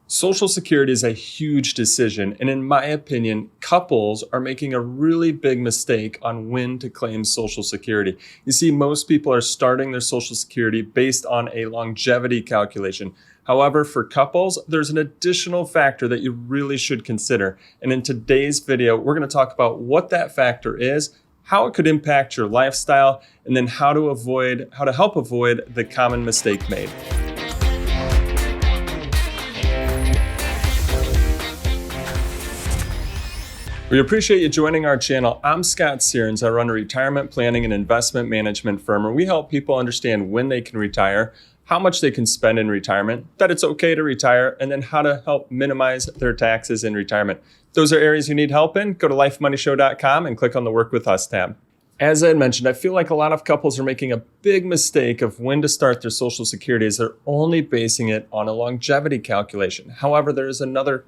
Social Security is a huge decision, and in my opinion, couples are making a really big mistake on when to claim Social Security. You see, most people are starting their Social Security based on a longevity calculation. However, for couples, there's an additional factor that you really should consider. And in today's video, we're going to talk about what that factor is, how it could impact your lifestyle, and then how to help avoid the common mistake made. We appreciate you joining our channel. I'm Scott Sierens. I run a retirement planning and investment management firm, and we help people understand when they can retire, how much they can spend in retirement, that it's okay to retire, and then how to help minimize their taxes in retirement. If those are areas you need help in, go to lifemoneyshow.com and click on the Work With Us tab. As I had mentioned, I feel like a lot of couples are making a big mistake of when to start their Social Security as they're only basing it on a longevity calculation. However, there is another,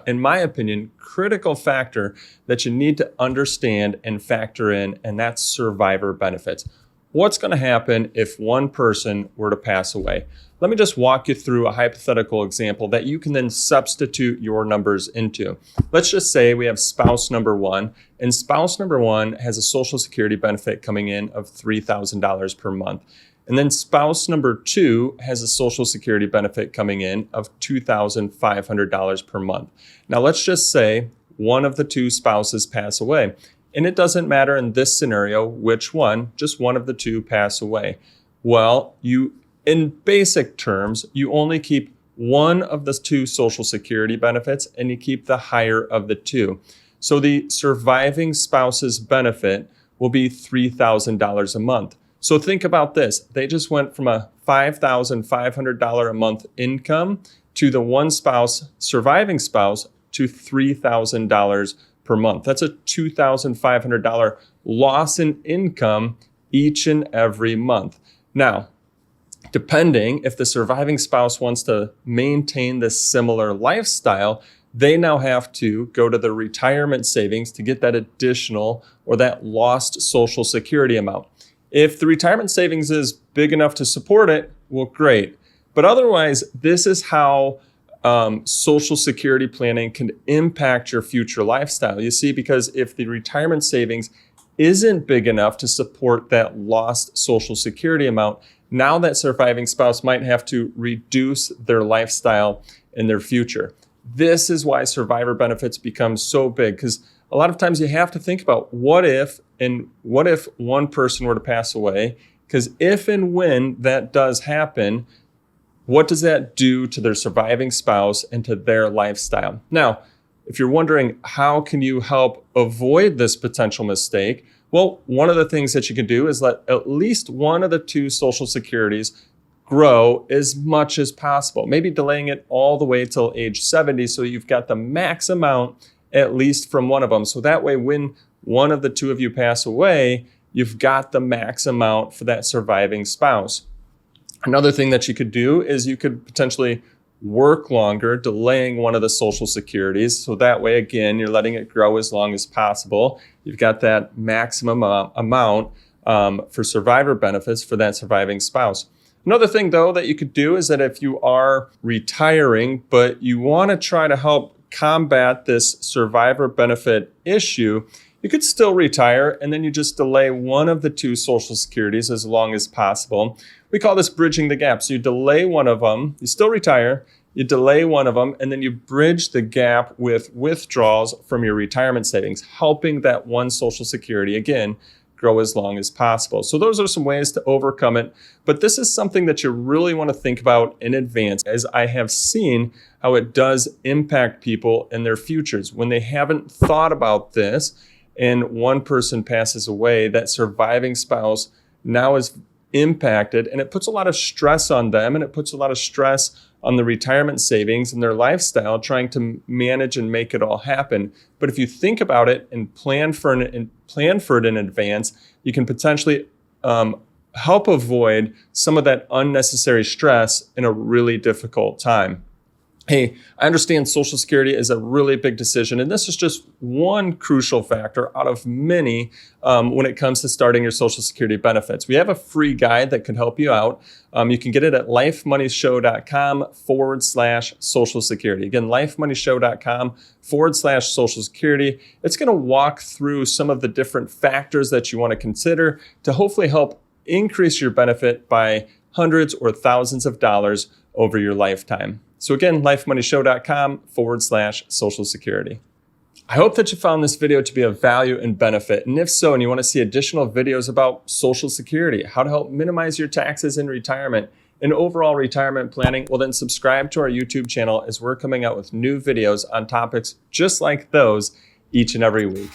in my opinion, critical factor that you need to understand and factor in, and that's survivor benefits. What's going to happen if one person were to pass away? Let me just walk you through a hypothetical example that you can then substitute your numbers into. Let's just say we have spouse number one, and spouse number one has a Social Security benefit coming in of $3,000 per month. And then spouse number two has a Social Security benefit coming in of $2,500 per month. Now, let's just say one of the two spouses pass away. And it doesn't matter in this scenario which one, just one of the two pass away. Well, in basic terms, you only keep one of the two Social Security benefits and you keep the higher of the two. So the surviving spouse's benefit will be $3,000 a month. So think about this. They just went from a $5,500 a month income to the one spouse, surviving spouse, to $3,000 per month. That's a $2,500 loss in income each and every month. Now, depending if the surviving spouse wants to maintain this similar lifestyle, they now have to go to the retirement savings to get that additional or that lost Social Security amount. If the retirement savings is big enough to support it, well, great. But otherwise, this is how Social Security planning can impact your future lifestyle. You see, because if the retirement savings isn't big enough to support that lost Social Security amount, now that surviving spouse might have to reduce their lifestyle in their future. This is why survivor benefits become so big, because a lot of times you have to think about what if one person were to pass away, because if and when that does happen, what does that do to their surviving spouse and to their lifestyle? Now, if you're wondering how can you help avoid this potential mistake, well, one of the things that you can do is let at least one of the two Social Securities grow as much as possible, maybe delaying it all the way till age 70 so you've got the max amount at least from one of them. So that way, when one of the two of you pass away, you've got the max amount for that surviving spouse. Another thing that you could do is you could potentially work longer, delaying one of the Social Securities. So that way, again, you're letting it grow as long as possible. You've got that maximum amount for survivor benefits for that surviving spouse. Another thing, though, that you could do is that if you are retiring, but you want to try to help combat this survivor benefit issue, you could still retire and then you just delay one of the two Social Securities as long as possible. We call this bridging the gap. So you delay one of them, you still retire, you delay one of them, and then you bridge the gap with withdrawals from your retirement savings, helping that one Social Security, again, grow as long as possible. So those are some ways to overcome it. But this is something that you really want to think about in advance, as I have seen how it does impact people in their futures. When they haven't thought about this and one person passes away, that surviving spouse now is impacted, and it puts a lot of stress on them, and it puts a lot of stress on the retirement savings and their lifestyle, trying to manage and make it all happen. But if you think about it and plan for it in advance, you can potentially help avoid some of that unnecessary stress in a really difficult time. hey, I understand Social Security is a really big decision, and this is just one crucial factor out of many when it comes to starting your Social Security benefits. We have a free guide that can help you out. You can get it at lifemoneyshow.com/Social Security. Again, lifemoneyshow.com/Social Security. It's going to walk through some of the different factors that you want to consider to hopefully help increase your benefit by hundreds or thousands of dollars over your lifetime. So again, lifemoneyshow.com/Social Security. I hope that you found this video to be of value and benefit. And if so, and you want to see additional videos about Social Security, how to help minimize your taxes in retirement, and overall retirement planning, well then subscribe to our YouTube channel as we're coming out with new videos on topics just like those each and every week.